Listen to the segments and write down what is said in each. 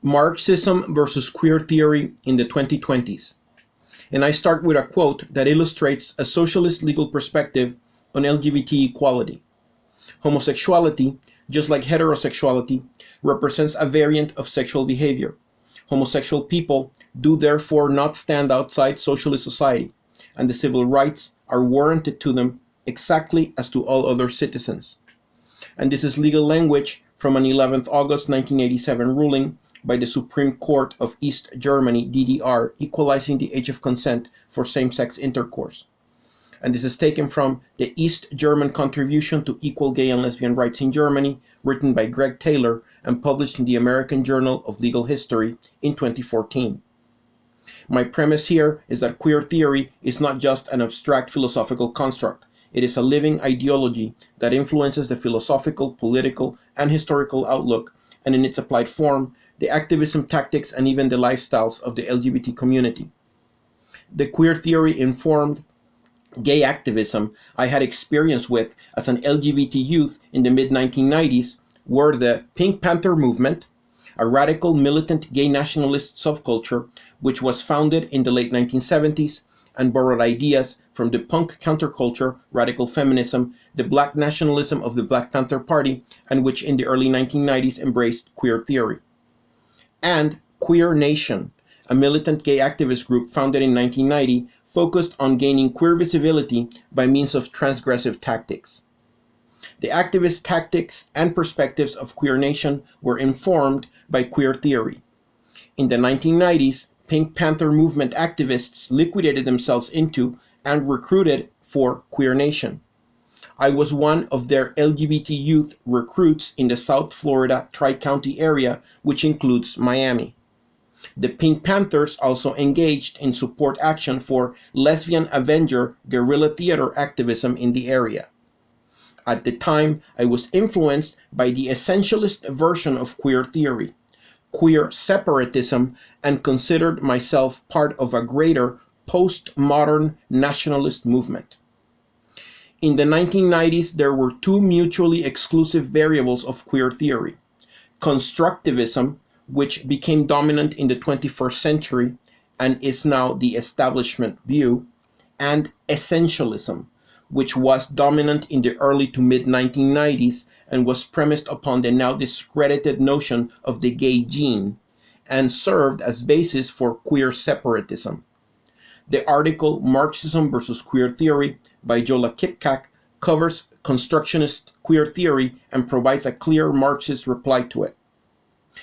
Marxism versus Queer Theory in the 2020s. And I start with a quote that illustrates a socialist legal perspective on LGBT equality. Homosexuality, just like heterosexuality, represents a variant of sexual behavior. Homosexual people do therefore not stand outside socialist society, and the civil rights are warranted to them exactly as to all other citizens. And this is legal language from an 11th August 1987 ruling by the Supreme Court of East Germany, DDR, equalizing the age of consent for same-sex intercourse. And this is taken from the East German Contribution to Equal Gay and Lesbian Rights in Germany, written by Greg Taylor and published in the American Journal of Legal History in 2014. My premise here is that queer theory is not just an abstract philosophical construct. It is a living ideology that influences the philosophical, political, and historical outlook, and in its applied form, the activism tactics and even the lifestyles of the LGBT community. The queer theory informed gay activism I had experience with as an LGBT youth in the mid-1990s were the Pink Panther movement, a radical militant gay nationalist subculture which was founded in the late 1970s and borrowed ideas from the punk counterculture, radical feminism, the black nationalism of the Black Panther Party, and which in the early 1990s embraced queer theory. And Queer Nation, a militant gay activist group founded in 1990, focused on gaining queer visibility by means of transgressive tactics. The activist tactics and perspectives of Queer Nation were informed by queer theory. In the 1990s, Pink Panther movement activists liquidated themselves into and recruited for Queer Nation. I was one of their LGBT youth recruits in the South Florida Tri-County area, which includes Miami. The Pink Panthers also engaged in support action for lesbian Avenger guerrilla theater activism in the area. At the time, I was influenced by the essentialist version of queer theory, queer separatism, and considered myself part of a greater post-modern nationalist movement. In the 1990s, there were two mutually exclusive variables of queer theory: constructivism, which became dominant in the 21st century and is now the establishment view, and essentialism, which was dominant in the early to mid-1990s and was premised upon the now discredited notion of the gay gene and served as basis for queer separatism. The article Marxism versus Queer Theory by Jola Kipkak covers constructionist queer theory and provides a clear Marxist reply to it.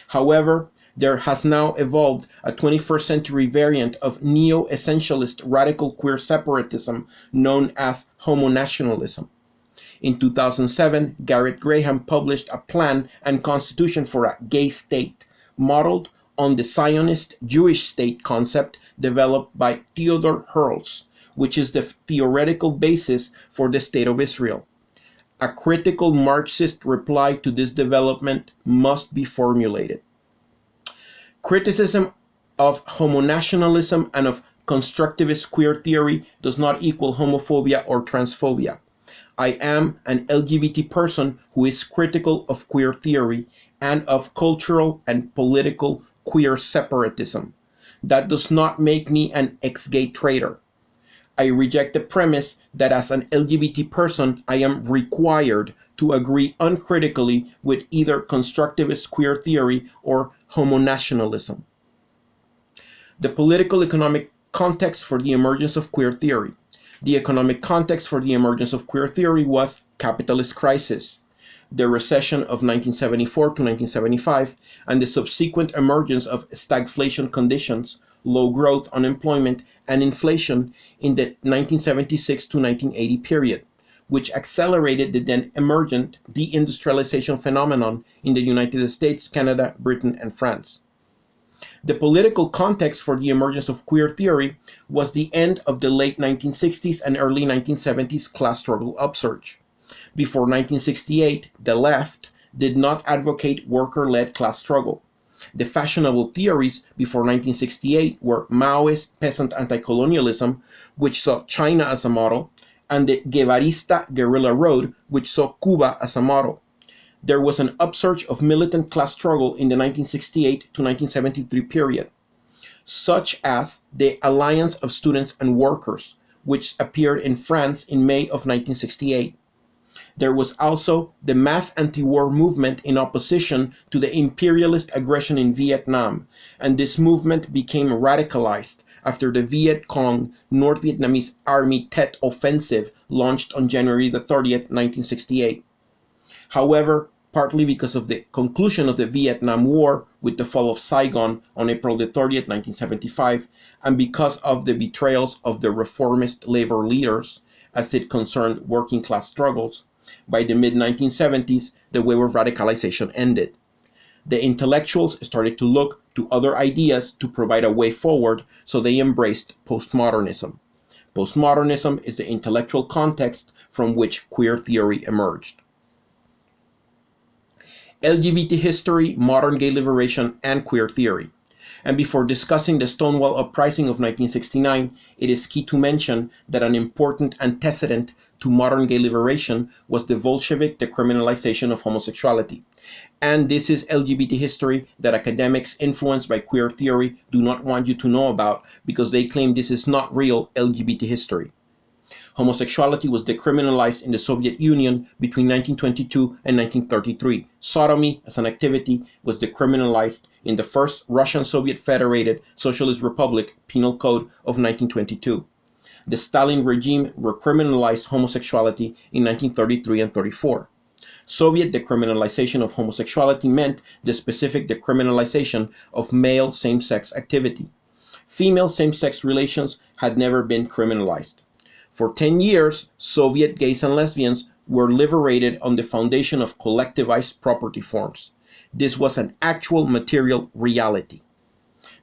However, there has now evolved a 21st century variant of neo-essentialist radical queer separatism known as homonationalism. In 2007, Garrett Graham published a plan and constitution for a gay state, modeled on the Zionist Jewish state concept developed by Theodor Herzl, which is the theoretical basis for the State of Israel. A critical Marxist reply to this development must be formulated. Criticism of homonationalism and of constructivist queer theory does not equal homophobia or transphobia. I am an LGBT person who is critical of queer theory and of cultural and political queer separatism. That does not make me an ex-gay traitor. I reject the premise that as an LGBT person, I am required to agree uncritically with either constructivist queer theory or homonationalism. The political economic context for the emergence of queer theory. The economic context for the emergence of queer theory was capitalist crisis, the recession of 1974 to 1975, and the subsequent emergence of stagflation conditions, low growth, unemployment, and inflation in the 1976 to 1980 period, which accelerated the then emergent deindustrialization phenomenon in the United States, Canada, Britain, and France. The political context for the emergence of queer theory was the end of the late 1960s and early 1970s class struggle upsurge. Before 1968, the left did not advocate worker-led class struggle. The fashionable theories before 1968 were Maoist peasant anti-colonialism, which saw China as a model, and the Guevarista guerrilla road, which saw Cuba as a model. There was an upsurge of militant class struggle in the 1968 to 1973 period, such as the Alliance of Students and Workers, which appeared in France in May of 1968. There was also the mass anti-war movement in opposition to the imperialist aggression in Vietnam, and this movement became radicalized after the Viet Cong North Vietnamese Army Tet Offensive launched on January the 30th, 1968. However, partly because of the conclusion of the Vietnam War with the fall of Saigon on April the 30th, 1975, and because of the betrayals of the reformist labor leaders as it concerned working class struggles, by the mid-1970s, the wave of radicalization ended. The intellectuals started to look to other ideas to provide a way forward, so they embraced postmodernism. Postmodernism is the intellectual context from which queer theory emerged. LGBT history, modern gay liberation, and queer theory. And before discussing the Stonewall Uprising of 1969, it is key to mention that an important antecedent to modern gay liberation was the Bolshevik decriminalization of homosexuality. And this is LGBT history that academics influenced by queer theory do not want you to know about because they claim this is not real LGBT history. Homosexuality was decriminalized in the Soviet Union between 1922 and 1933. Sodomy as an activity was decriminalized in the first Russian Soviet Federated Socialist Republic Penal Code of 1922. The Stalin regime recriminalized homosexuality in 1933 and 34. Soviet decriminalization of homosexuality meant the specific decriminalization of male same-sex activity. Female same-sex relations had never been criminalized. For 10 years, Soviet gays and lesbians were liberated on the foundation of collectivized property forms. This was an actual material reality.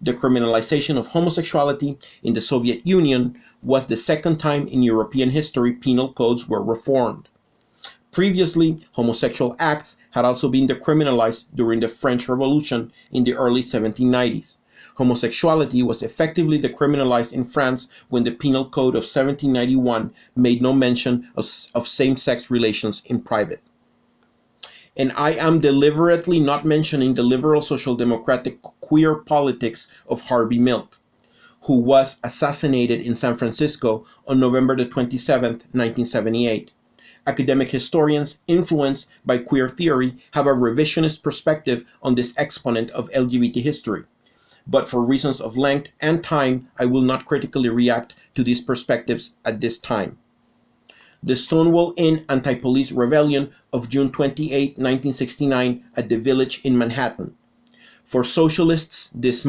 The criminalization of homosexuality in the Soviet Union was the second time in European history penal codes were reformed. Previously, homosexual acts had also been decriminalized during the French Revolution in the early 1790s. Homosexuality was effectively decriminalized in France when the Penal Code of 1791 made no mention of same-sex relations in private. And I am deliberately not mentioning the liberal social democratic queer politics of Harvey Milk, who was assassinated in San Francisco on November the 27th, 1978. Academic historians influenced by queer theory have a revisionist perspective on this exponent of LGBT history. But for reasons of length and time, I will not critically react to these perspectives at this time. The Stonewall Inn anti-police rebellion of June 28, 1969 at the Village in Manhattan. For socialists, this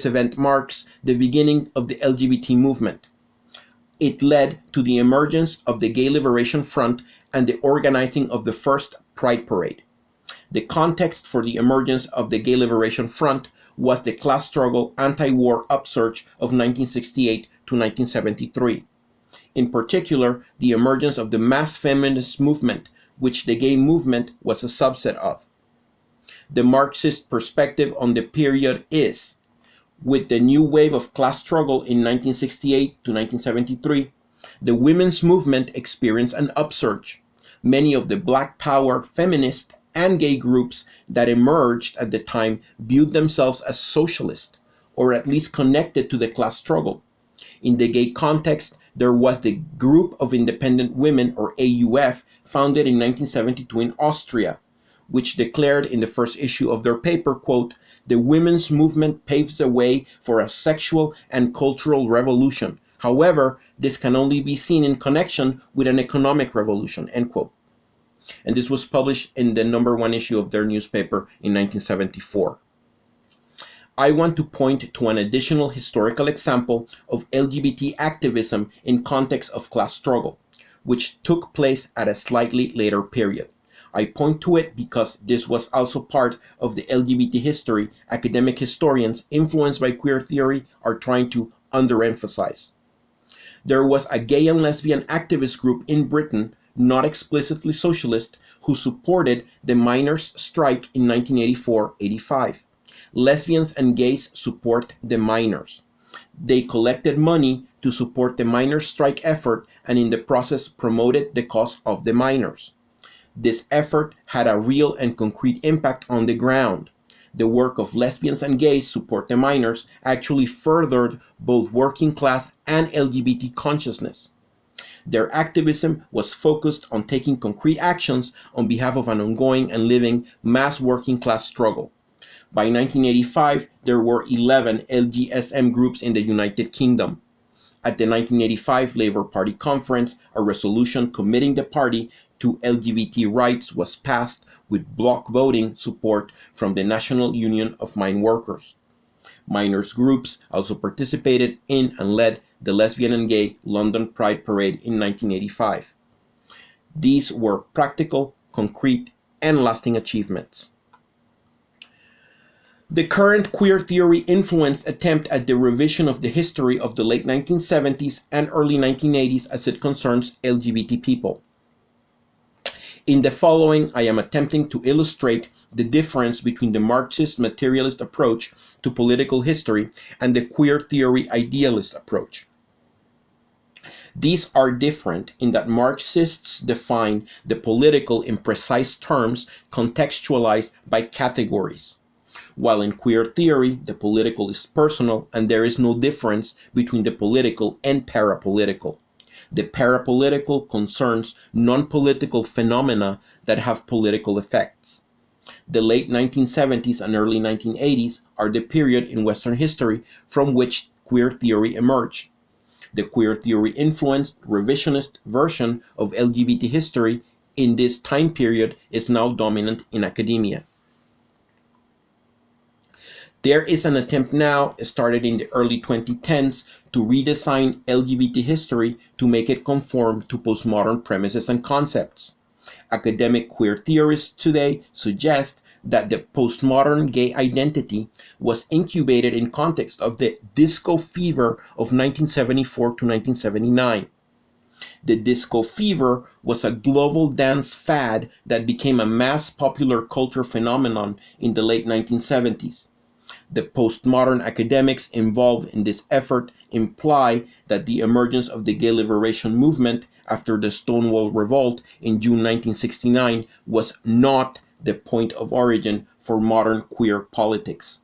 event marks the beginning of the LGBT movement. It led to the emergence of the Gay Liberation Front and the organizing of the first Pride Parade. The context for the emergence of the Gay Liberation Front was the class struggle anti-war upsurge of 1968 to 1973. In particular, the emergence of the mass feminist movement, which the gay movement was a subset of. The Marxist perspective on the period is, with the new wave of class struggle in 1968 to 1973, the women's movement experienced an upsurge. Many of the Black Power feminist and gay groups that emerged at the time viewed themselves as socialist, or at least connected to the class struggle. In the gay context, there was the Group of Independent Women, or AUF, founded in 1972 in Austria, which declared in the first issue of their paper, quote, "The women's movement paves the way for a sexual and cultural revolution. However, this can only be seen in connection with an economic revolution," end quote. And this was published in the #1 issue of their newspaper in 1974. I want to point to an additional historical example of LGBT activism in context of class struggle, which took place at a slightly later period. I point to it because this was also part of the LGBT history academic historians influenced by queer theory are trying to underemphasize. There was a gay and lesbian activist group in Britain, not explicitly socialist, who supported the miners' strike in 1984-85. Lesbians and gays support the miners. They collected money to support the miners' strike effort and in the process promoted the cause of the miners. This effort had a real and concrete impact on the ground. The work of lesbians and gays support the minors actually furthered both working class and LGBT consciousness. Their activism was focused on taking concrete actions on behalf of an ongoing and living mass working class struggle. By 1985, there were 11 LGSM groups in the United Kingdom. At the 1985 Labour Party conference, a resolution committing the party to LGBT rights was passed with bloc voting support from the National Union of Mine Workers. Miners' groups also participated in and led the Lesbian and Gay London Pride Parade in 1985. These were practical, concrete, and lasting achievements. The current queer theory influenced attempt at the revision of the history of the late 1970s and early 1980s as it concerns LGBT people. In the following, I am attempting to illustrate the difference between the Marxist materialist approach to political history and the queer theory idealist approach. These are different in that Marxists define the political in precise terms contextualized by categories, while in queer theory, the political is personal and there is no difference between the political and parapolitical. The parapolitical concerns non-political phenomena that have political effects. The late 1970s and early 1980s are the period in Western history from which queer theory emerged. The queer theory influenced revisionist version of LGBT history in this time period is now dominant in academia. There is an attempt now, started in the early 2010s, to redesign LGBT history to make it conform to postmodern premises and concepts. Academic queer theorists today suggest that the postmodern gay identity was incubated in context of the disco fever of 1974 to 1979. The disco fever was a global dance fad that became a mass popular culture phenomenon in the late 1970s. The postmodern academics involved in this effort imply that the emergence of the gay liberation movement after the Stonewall Revolt in June 1969 was not the point of origin for modern queer politics.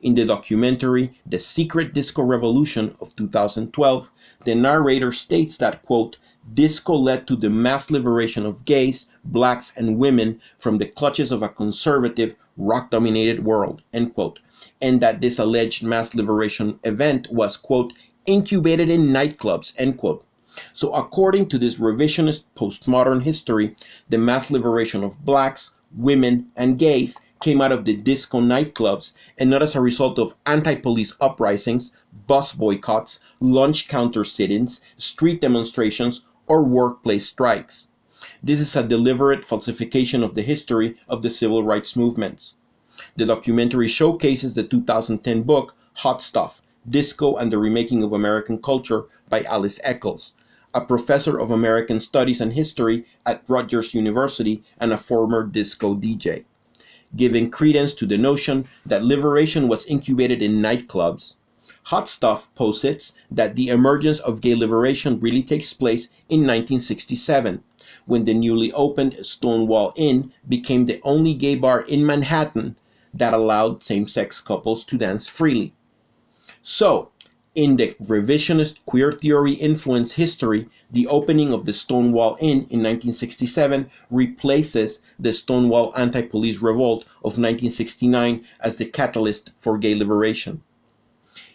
In the documentary The Secret Disco Revolution of 2012, the narrator states that, quote, disco led to the mass liberation of gays, blacks, and women from the clutches of a conservative, rock-dominated world, end quote, and that this alleged mass liberation event was, quote, incubated in nightclubs, end quote. So according to this revisionist postmodern history, the mass liberation of blacks, women, and gays came out of the disco nightclubs and not as a result of anti-police uprisings, bus boycotts, lunch counter sit-ins, street demonstrations, or workplace strikes. This is a deliberate falsification of the history of the civil rights movements. The documentary showcases the 2010 book, Hot Stuff, Disco and the Remaking of American Culture by Alice Eccles, a professor of American Studies and History at Rutgers University and a former disco DJ. Giving credence to the notion that liberation was incubated in nightclubs, Hot Stuff posits that the emergence of gay liberation really takes place in 1967, when the newly opened Stonewall Inn became the only gay bar in Manhattan that allowed same-sex couples to dance freely. So, in the revisionist queer theory influence history, the opening of the Stonewall Inn in 1967 replaces the Stonewall anti-police revolt of 1969 as the catalyst for gay liberation.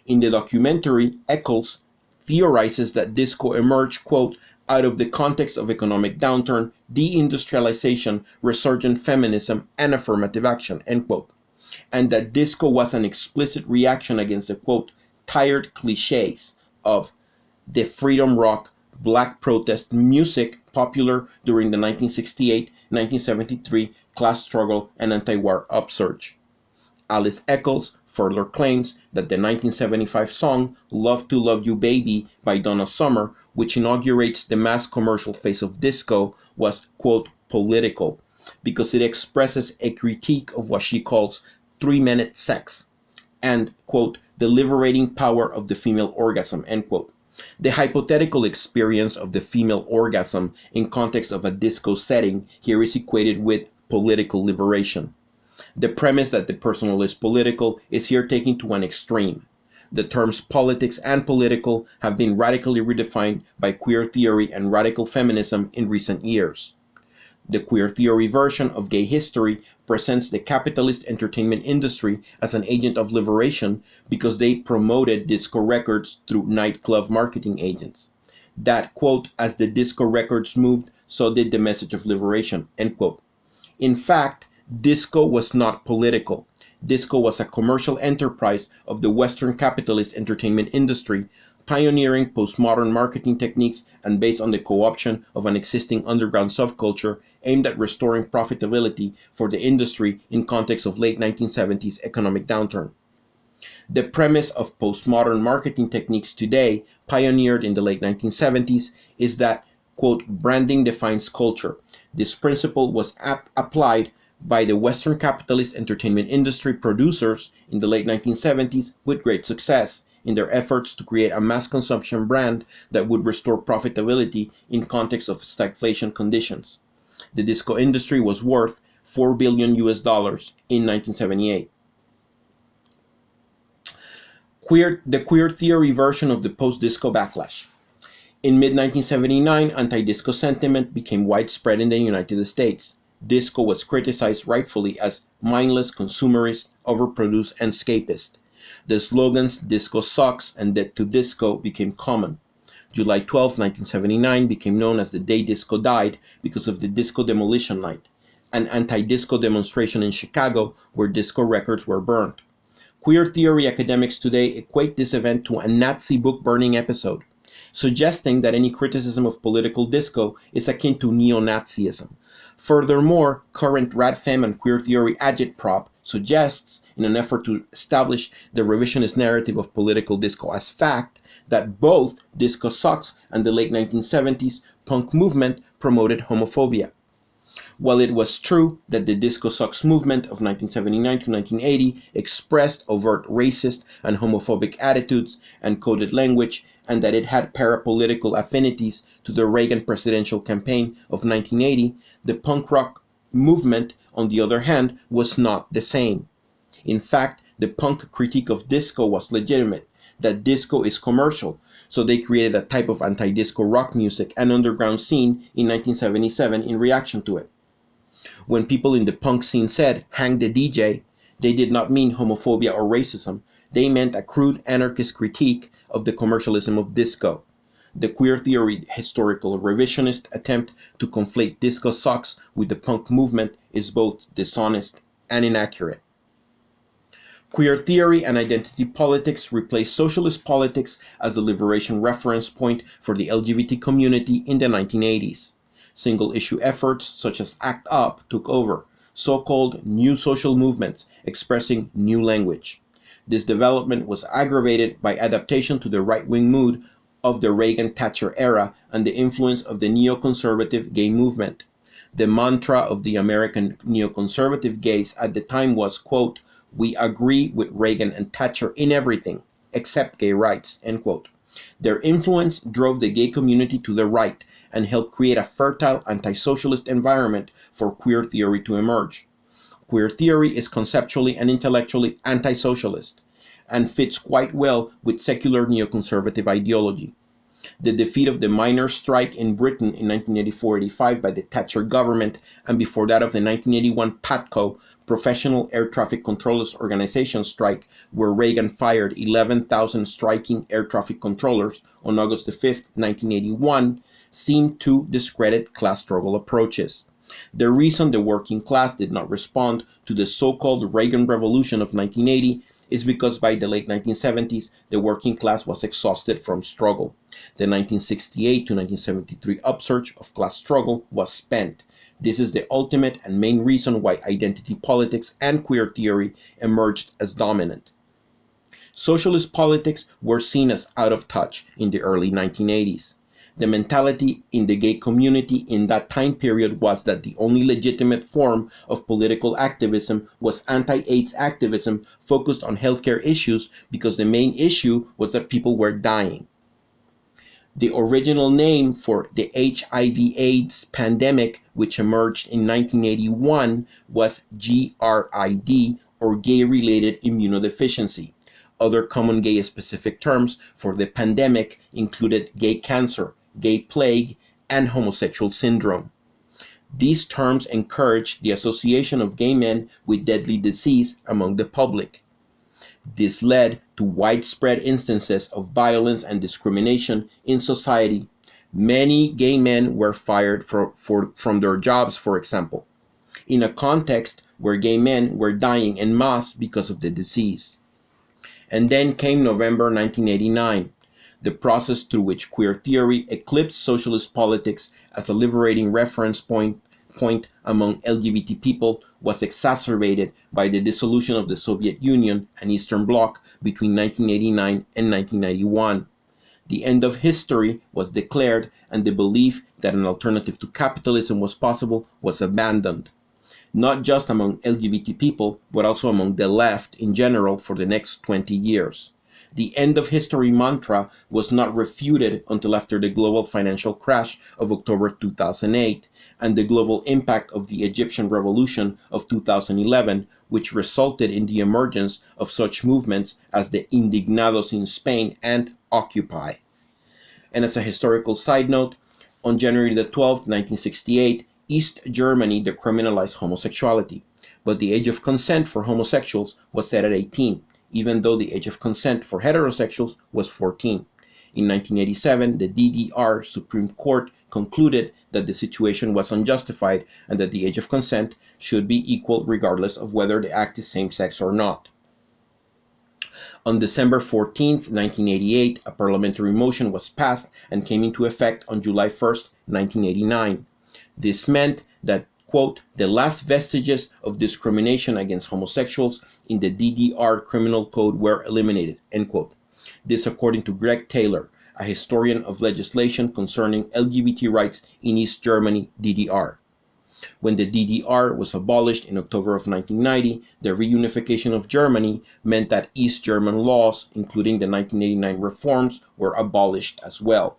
In the documentary, Eccles theorizes that disco emerged, quote, out of the context of economic downturn, deindustrialization, resurgent feminism, and affirmative action, end quote, and that disco was an explicit reaction against the, quote, tired cliches of the freedom rock, black protest music popular during the 1968-1973 class struggle and anti-war upsurge. Alice Eccles further claims that the 1975 song Love to Love You Baby by Donna Summer, which inaugurates the mass commercial phase of disco, was, quote, political, because it expresses a critique of what she calls 3-minute sex and, quote, the liberating power of the female orgasm, end quote. The hypothetical experience of the female orgasm in context of a disco setting here is equated with political liberation. The premise that the personal is political is here taken to an extreme. The terms politics and political have been radically redefined by queer theory and radical feminism in recent years. The queer theory version of gay history presents the capitalist entertainment industry as an agent of liberation because they promoted disco records through nightclub marketing agents. That, quote, as the disco records moved, so did the message of liberation, end quote. In fact, disco was not political. Disco was a commercial enterprise of the Western capitalist entertainment industry, pioneering postmodern marketing techniques and based on the co-option of an existing underground subculture aimed at restoring profitability for the industry in context of late 1970s economic downturn. The premise of postmodern marketing techniques today, pioneered in the late 1970s, is that, quote, branding defines culture. This principle was applied by the Western capitalist entertainment industry producers in the late 1970s with great success in their efforts to create a mass consumption brand that would restore profitability in context of stagflation conditions. The disco industry was worth $4 billion in 1978. The queer theory version of the post-disco backlash. In mid-1979, anti-disco sentiment became widespread in the United States. Disco was criticized rightfully as mindless, consumerist, overproduced, and escapist. The slogans "Disco sucks" and "Dead to Disco" became common. July 12, 1979 became known as the day disco died because of the Disco Demolition Night, an anti-disco demonstration in Chicago where disco records were burned. Queer theory academics today equate this event to a Nazi book-burning episode, suggesting that any criticism of political disco is akin to neo-Nazism. Furthermore, current radfem and queer theory agitprop suggests, in an effort to establish the revisionist narrative of political disco as fact, that both Disco Sucks and the late 1970s punk movement promoted homophobia. While it was true that the Disco Sucks movement of 1979 to 1980 expressed overt racist and homophobic attitudes and coded language, and that it had parapolitical affinities to the Reagan presidential campaign of 1980, the punk rock movement, on the other hand, was not the same. In fact, the punk critique of disco was legitimate, that disco is commercial, so they created a type of anti-disco rock music and underground scene in 1977 in reaction to it. When people in the punk scene said, "hang the DJ," they did not mean homophobia or racism, they meant a crude anarchist critique of the commercialism of disco. The queer theory historical revisionist attempt to conflate Disco Sucks with the punk movement is both dishonest and inaccurate. Queer theory and identity politics replaced socialist politics as the liberation reference point for the LGBT community in the 1980s. Single-issue efforts such as ACT UP took over, so-called new social movements expressing new language. This development was aggravated by adaptation to the right-wing mood of the Reagan-Thatcher era and the influence of the neoconservative gay movement. The mantra of the American neoconservative gays at the time was, quote, "We agree with Reagan and Thatcher in everything, except gay rights," end quote. Their influence drove the gay community to the right and helped create a fertile anti-socialist environment for queer theory to emerge. Queer theory is conceptually and intellectually anti-socialist and fits quite well with secular neoconservative ideology. The defeat of the miners' strike in Britain in 1984-85 by the Thatcher government, and before that of the 1981 PATCO, Professional Air Traffic Controllers Organization strike, where Reagan fired 11,000 striking air traffic controllers on August 5, 1981, seemed to discredit class struggle approaches. The reason the working class did not respond to the so-called Reagan Revolution of 1980 is because by the late 1970s, the working class was exhausted from struggle. The 1968 to 1973 upsurge of class struggle was spent. This is the ultimate and main reason why identity politics and queer theory emerged as dominant. Socialist politics were seen as out of touch in the early 1980s. The mentality in the gay community in that time period was that the only legitimate form of political activism was anti-AIDS activism focused on healthcare issues because the main issue was that people were dying. The original name for the HIV/AIDS pandemic, which emerged in 1981, was GRID, or gay-related immunodeficiency. Other common gay-specific terms for the pandemic included gay cancer, gay plague, and homosexual syndrome. These terms encouraged the association of gay men with deadly disease among the public. This led to widespread instances of violence and discrimination in society. Many gay men were fired from their jobs, for example, in a context where gay men were dying en masse because of the disease. And then came November 1989, the process through which queer theory eclipsed socialist politics as a liberating reference point among LGBT people was exacerbated by the dissolution of the Soviet Union and Eastern Bloc between 1989 and 1991. The end of history was declared, and the belief that an alternative to capitalism was possible was abandoned, not just among LGBT people, but also among the left in general for the next 20 years. The end of history mantra was not refuted until after the global financial crash of October 2008 and the global impact of the Egyptian revolution of 2011, which resulted in the emergence of such movements as the Indignados in Spain and Occupy. And as a historical side note, on January the 12th, 1968, East Germany decriminalized homosexuality, but the age of consent for homosexuals was set at 18. Even though the age of consent for heterosexuals was 14. In 1987, the DDR Supreme Court concluded that the situation was unjustified and that the age of consent should be equal regardless of whether the act is same-sex or not. On December 14, 1988, a parliamentary motion was passed and came into effect on July 1, 1989. This meant that, quote, the last vestiges of discrimination against homosexuals in the DDR criminal code were eliminated, end quote. This according to Greg Taylor, a historian of legislation concerning LGBT rights in East Germany, DDR. When the DDR was abolished in October of 1990, the reunification of Germany meant that East German laws, including the 1989 reforms, were abolished as well.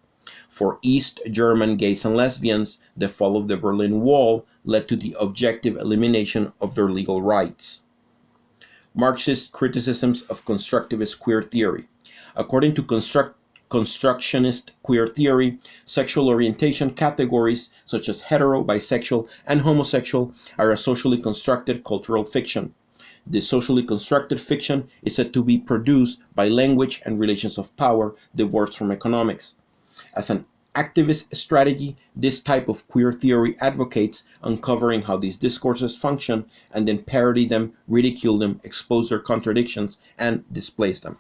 For East German gays and lesbians, the fall of the Berlin Wall led to the objective elimination of their legal rights. Marxist criticisms of constructivist queer theory. According to constructionist queer theory, sexual orientation categories such as hetero, bisexual, and homosexual are a socially constructed cultural fiction. This socially constructed fiction is said to be produced by language and relations of power divorced from economics. As an activist strategy, this type of queer theory advocates uncovering how these discourses function and then parody them, ridicule them, expose their contradictions, and displace them.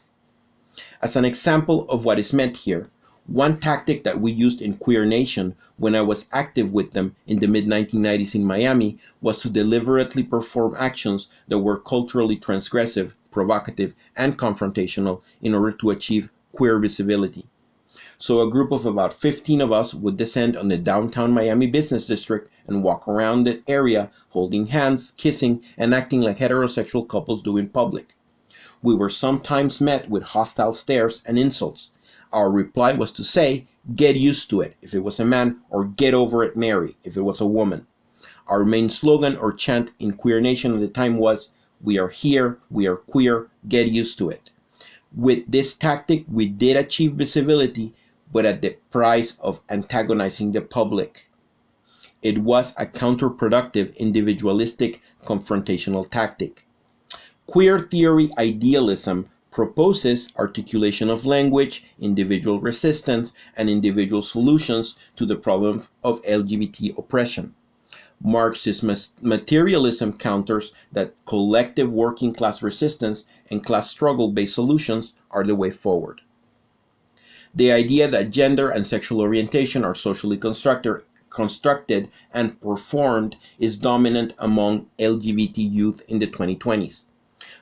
As an example of what is meant here, one tactic that we used in Queer Nation when I was active with them in the mid-1990s in Miami was to deliberately perform actions that were culturally transgressive, provocative, and confrontational in order to achieve queer visibility. So a group of about 15 of us would descend on the downtown Miami business district and walk around the area holding hands, kissing, and acting like heterosexual couples do in public. We were sometimes met with hostile stares and insults. Our reply was to say, "Get used to it," if it was a man, or "Get over it, Mary," if it was a woman. Our main slogan or chant in Queer Nation at the time was, "We are here, we are queer, get used to it." With this tactic, we did achieve visibility, but at the price of antagonizing the public. It was a counterproductive, individualistic, confrontational tactic. Queer theory idealism proposes articulation of language, individual resistance, and individual solutions to the problem of LGBT oppression. Marxist materialism counters that collective working class resistance and class struggle-based solutions are the way forward. The idea that gender and sexual orientation are socially constructed and performed is dominant among LGBT youth in the 2020s.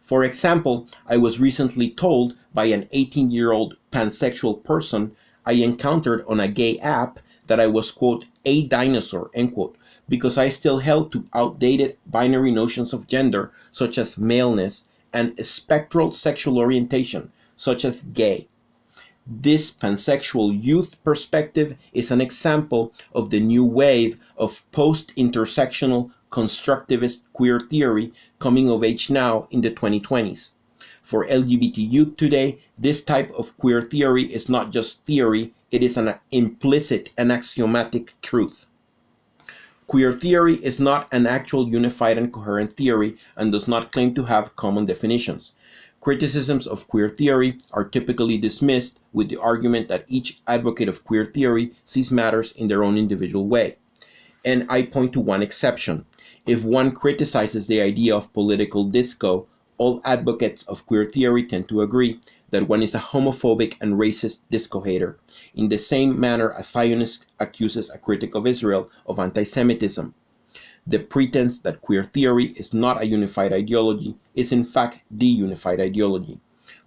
For example, I was recently told by an 18-year-old pansexual person I encountered on a gay app that I was, quote, a dinosaur, end quote, because I still held to outdated binary notions of gender, such as maleness, and spectral sexual orientation, such as gay. This pansexual youth perspective is an example of the new wave of post-intersectional constructivist queer theory coming of age now in the 2020s. For LGBT youth today, this type of queer theory is not just theory, it is an implicit and axiomatic truth. Queer theory is not an actual unified and coherent theory and does not claim to have common definitions. Criticisms of queer theory are typically dismissed with the argument that each advocate of queer theory sees matters in their own individual way. And I point to one exception. If one criticizes the idea of political disco, all advocates of queer theory tend to agree that one is a homophobic and racist disco hater, in the same manner a Zionist accuses a critic of Israel of anti-Semitism. The pretense that queer theory is not a unified ideology is in fact the unified ideology.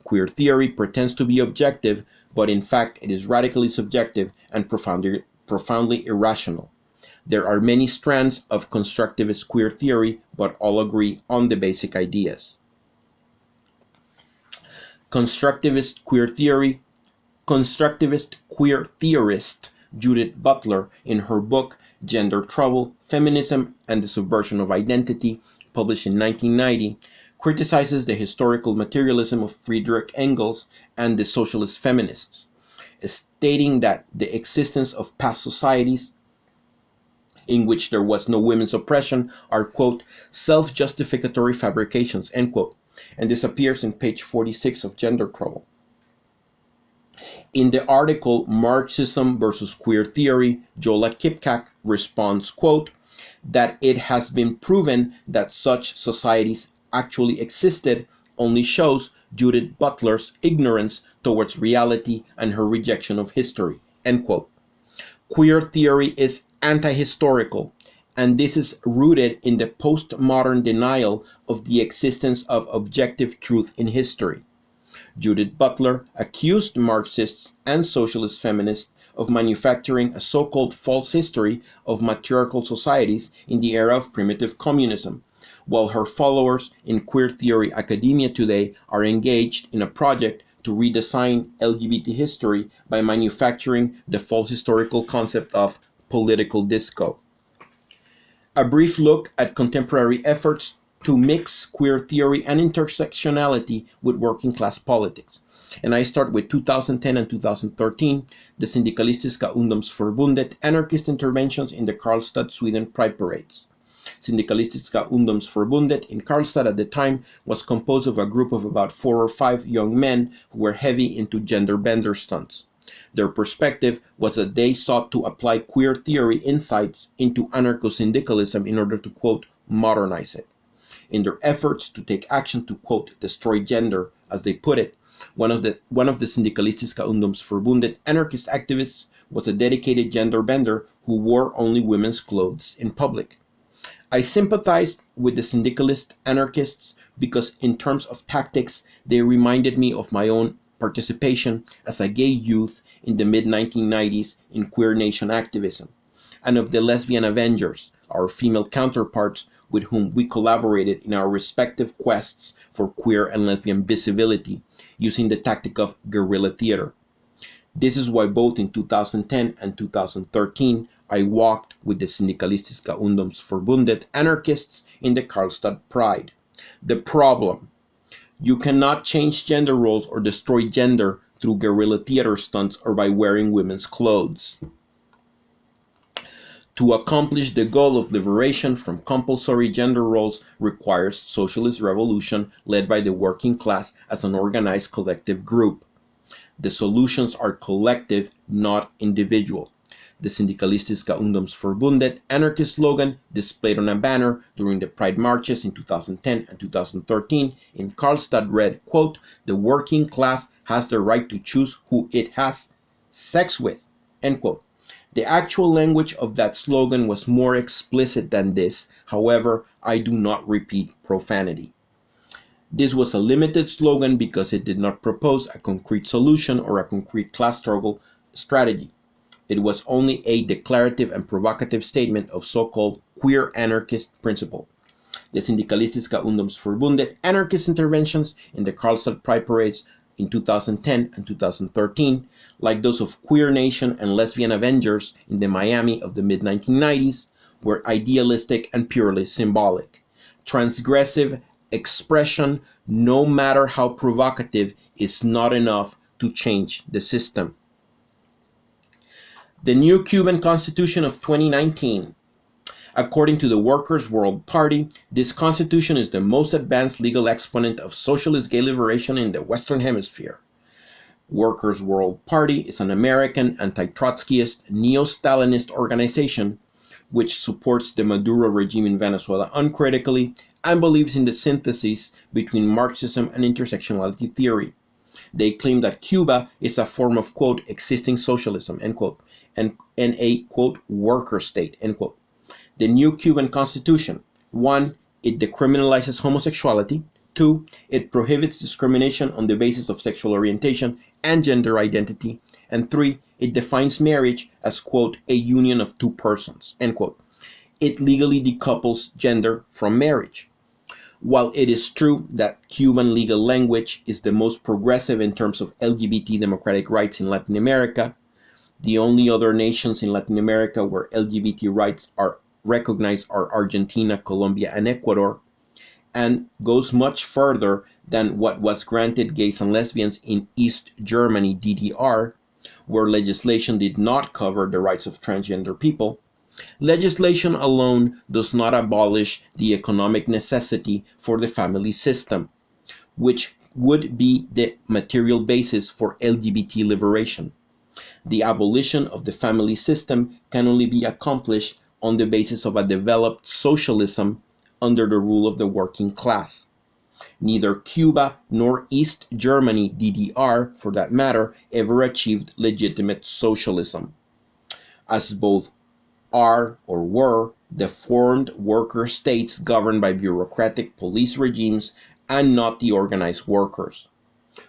Queer theory pretends to be objective, but in fact it is radically subjective and profoundly irrational. There are many strands of constructivist queer theory, but all agree on the basic ideas. Constructivist queer theorist Judith Butler, in her book Gender Trouble, Feminism and the Subversion of Identity, published in 1990, criticizes the historical materialism of Friedrich Engels and the socialist feminists, stating that the existence of past societies in which there was no women's oppression are, quote, self-justificatory fabrications, end quote. And this appears in page 46 of Gender Trouble. In the article Marxism versus Queer Theory, Jola Kipkak responds, quote, that it has been proven that such societies actually existed only shows Judith Butler's ignorance towards reality and her rejection of history, end quote. Queer theory is anti-historical, and this is rooted in the postmodern denial of the existence of objective truth in history. Judith Butler accused Marxists and socialist feminists of manufacturing a so-called false history of matriarchal societies in the era of primitive communism, while her followers in queer theory academia today are engaged in a project to redesign LGBT history by manufacturing the false historical concept of political disco. A brief look at contemporary efforts to mix queer theory and intersectionality with working class politics. And I start with 2010 and 2013, the Syndikalistiska Ungdomsförbundet anarchist interventions in the Karlstad, Sweden Pride parades. Syndikalistiska Ungdomsförbundet in Karlstad at the time was composed of a group of about 4 or 5 young men who were heavy into gender bender stunts. Their perspective was that they sought to apply queer theory insights into anarcho-syndicalism in order to, quote, modernize it. In their efforts to take action to, quote, destroy gender, as they put it, one of the Syndikalistiska Ungdomsförbundet anarchist activists was a dedicated gender bender who wore only women's clothes in public. I sympathized with the syndicalist anarchists because in terms of tactics, they reminded me of my own participation as a gay youth in the mid-1990s in queer nation activism, and of the lesbian Avengers, our female counterparts with whom we collaborated in our respective quests for queer and lesbian visibility, using the tactic of guerrilla theater. This is why both in 2010 and 2013, I walked with the Syndikalistiska Ungdomsförbundet anarchists in the Karlstad Pride. The problem: you cannot change gender roles or destroy gender through guerrilla theater stunts or by wearing women's clothes. To accomplish the goal of liberation from compulsory gender roles requires socialist revolution led by the working class as an organized collective group. The solutions are collective, not individual. The Syndikalistiska Ungdomsförbundet anarchist slogan displayed on a banner during the Pride marches in 2010 and 2013 in Karlstad read, quote, "The working class has the right to choose who it has sex with," end quote. The actual language of that slogan was more explicit than this. However, I do not repeat profanity. This was a limited slogan because it did not propose a concrete solution or a concrete class struggle strategy. It was only a declarative and provocative statement of so-called queer anarchist principle. The Syndikalistiska Ungdomsförbundet anarchist interventions in the Karlstad Pride parades in 2010 and 2013, like those of queer nation and lesbian Avengers in the Miami of the mid-1990s, were idealistic and purely symbolic. Transgressive expression, no matter how provocative, is not enough to change the system. The new Cuban Constitution of 2019. According to the Workers' World Party, this constitution is the most advanced legal exponent of socialist gay liberation in the Western Hemisphere. Workers' World Party is an American anti-Trotskyist, neo-Stalinist organization which supports the Maduro regime in Venezuela uncritically and believes in the synthesis between Marxism and intersectionality theory. They claim that Cuba is a form of, quote, existing socialism, end quote, and a, quote, worker state, end quote. The new Cuban Constitution: 1. It decriminalizes homosexuality. 2. It prohibits discrimination on the basis of sexual orientation and gender identity. And 3. It defines marriage as, quote, a union of two persons, end quote. It legally decouples gender from marriage. While it is true that Cuban legal language is the most progressive in terms of LGBT democratic rights in Latin America, the only other nations in Latin America where LGBT rights are recognized are Argentina, Colombia, and Ecuador, and goes much further than what was granted gays and lesbians in East Germany, DDR, where legislation did not cover the rights of transgender people. Legislation alone does not abolish the economic necessity for the family system, which would be the material basis for LGBT liberation. The abolition of the family system can only be accomplished on the basis of a developed socialism under the rule of the working class. Neither Cuba nor East Germany, DDR for that matter, ever achieved legitimate socialism, as both are or were deformed worker states governed by bureaucratic police regimes and not the organized workers.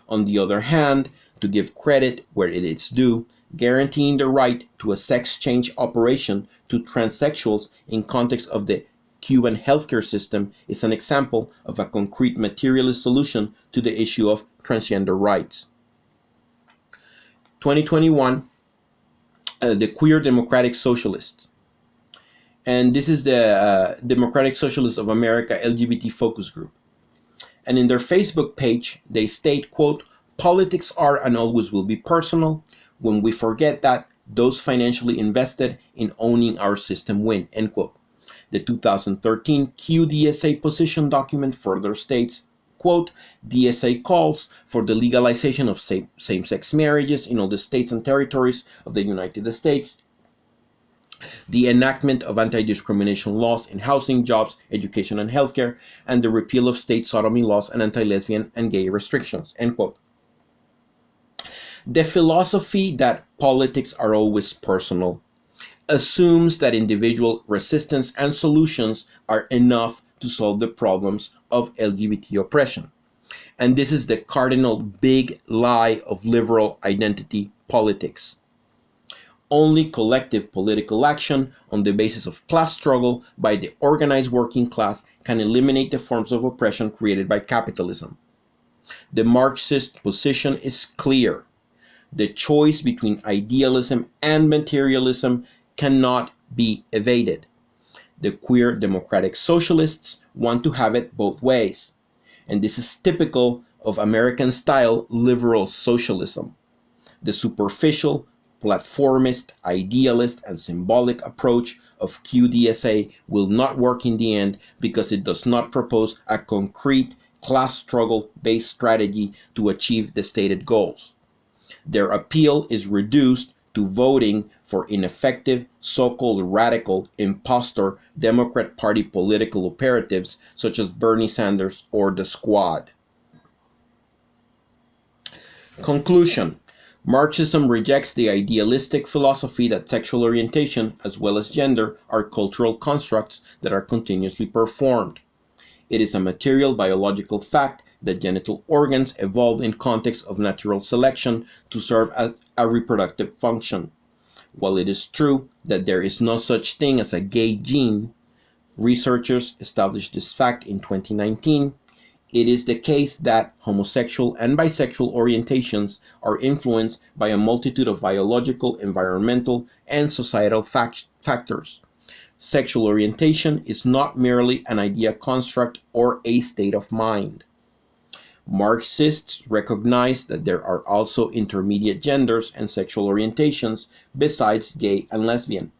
On the other hand, to give credit where it is due, guaranteeing the right to a sex change operation to transsexuals in context of the Cuban healthcare system is an example of a concrete materialist solution to the issue of transgender rights. 2021, the Queer Democratic Socialists. And this is the Democratic Socialists of America LGBT focus group. And in their Facebook page, they state, quote, politics are and always will be personal. When we forget that, those financially invested in owning our system win, end quote. The 2013 QDSA position document further states, quote, DSA calls for the legalization of same-sex marriages in all the states and territories of the United States, the enactment of anti-discrimination laws in housing, jobs, education, and healthcare, and the repeal of state sodomy laws and anti-lesbian and gay restrictions, end quote. The philosophy that politics are always personal assumes that individual resistance and solutions are enough to solve the problems of LGBT oppression. And this is the cardinal big lie of liberal identity politics. Only collective political action on the basis of class struggle by the organized working class can eliminate the forms of oppression created by capitalism. The Marxist position is clear. The choice between idealism and materialism cannot be evaded. The queer democratic socialists want to have it both ways, and this is typical of American-style liberal socialism. The superficial, platformist, idealist, and symbolic approach of QDSA will not work in the end because it does not propose a concrete class struggle-based strategy to achieve the stated goals. Their appeal is reduced to voting for ineffective, so-called radical, impostor Democrat Party political operatives such as Bernie Sanders or the Squad. Conclusion. Marxism rejects the idealistic philosophy that sexual orientation, as well as gender, are cultural constructs that are continuously performed. It is a material biological fact that genital organs evolved in context of natural selection to serve as a reproductive function. While it is true that there is no such thing as a gay gene, researchers established this fact in 2019, It is the case that homosexual and bisexual orientations are influenced by a multitude of biological, environmental, and societal factors. Sexual orientation is not merely an idea construct or a state of mind. Marxists recognize that there are also intermediate genders and sexual orientations besides gay and lesbian,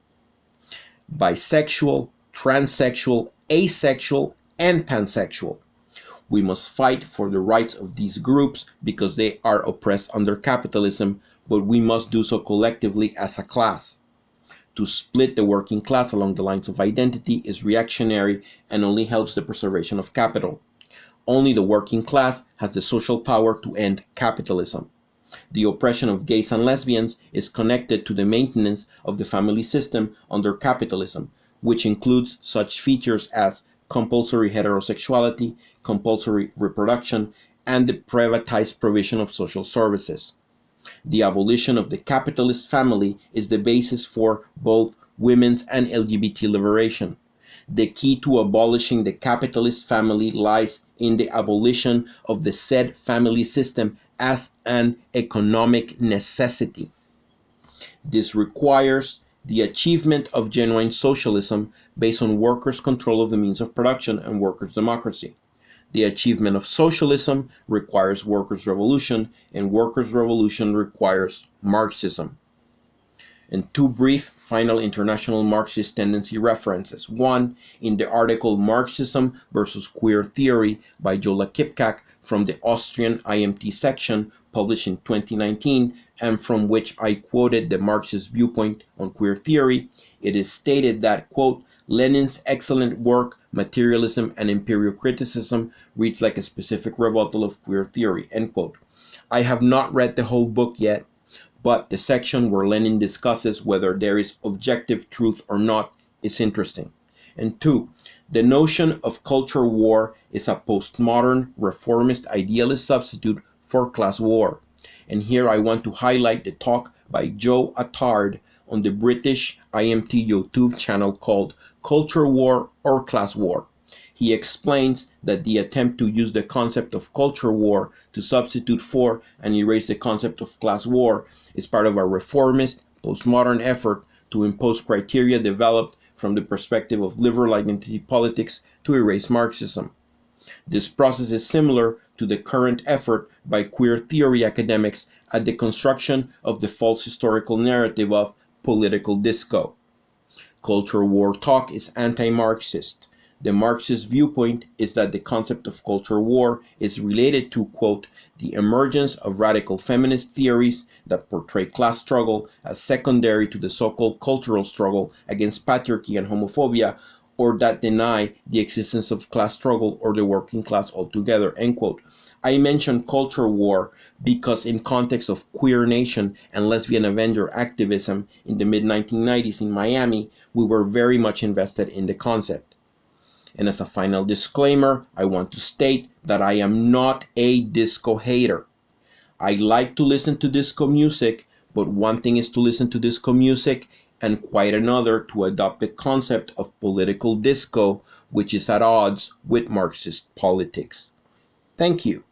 bisexual, transsexual, asexual, and pansexual. We must fight for the rights of these groups because they are oppressed under capitalism, but we must do so collectively as a class. To split the working class along the lines of identity is reactionary and only helps the preservation of capital. Only the working class has the social power to end capitalism. The oppression of gays and lesbians is connected to the maintenance of the family system under capitalism, which includes such features as compulsory heterosexuality, compulsory reproduction, and the privatized provision of social services. The abolition of the capitalist family is the basis for both women's and LGBT liberation. The key to abolishing the capitalist family lies in the abolition of the said family system as an economic necessity. This requires the achievement of genuine socialism based on workers' control of the means of production and workers' democracy. The achievement of socialism requires workers' revolution, and workers' revolution requires Marxism. And two brief final international Marxist tendency references. One, in the article Marxism versus Queer Theory by Jola Kipkak from the Austrian IMT section, published in 2019, and from which I quoted the Marxist viewpoint on queer theory. It is stated that, quote, Lenin's excellent work, Materialism and Imperial Criticism, reads like a specific rebuttal of queer theory, end quote. I have not read the whole book yet, but the section where Lenin discusses whether there is objective truth or not is interesting. And two, the notion of culture war is a postmodern, reformist, idealist substitute for class war. And here I want to highlight the talk by Joe Attard on the British IMT YouTube channel called Culture War or Class War. He explains that the attempt to use the concept of culture war to substitute for and erase the concept of class war is part of a reformist, postmodern effort to impose criteria developed from the perspective of liberal identity politics to erase Marxism. This process is similar to the current effort by queer theory academics at the construction of the false historical narrative of political disco. Culture war talk is anti-Marxist. The Marxist viewpoint is that the concept of culture war is related to, quote, the emergence of radical feminist theories that portray class struggle as secondary to the so-called cultural struggle against patriarchy and homophobia, or that deny the existence of class struggle or the working class altogether, end quote. I mention culture war because in context of queer nation and lesbian avenger activism in the mid-1990s in Miami, we were very much invested in the concept. And as a final disclaimer, I want to state that I am not a disco hater. I like to listen to disco music, but one thing is to listen to disco music and quite another to adopt the concept of political disco, which is at odds with Marxist politics. Thank you.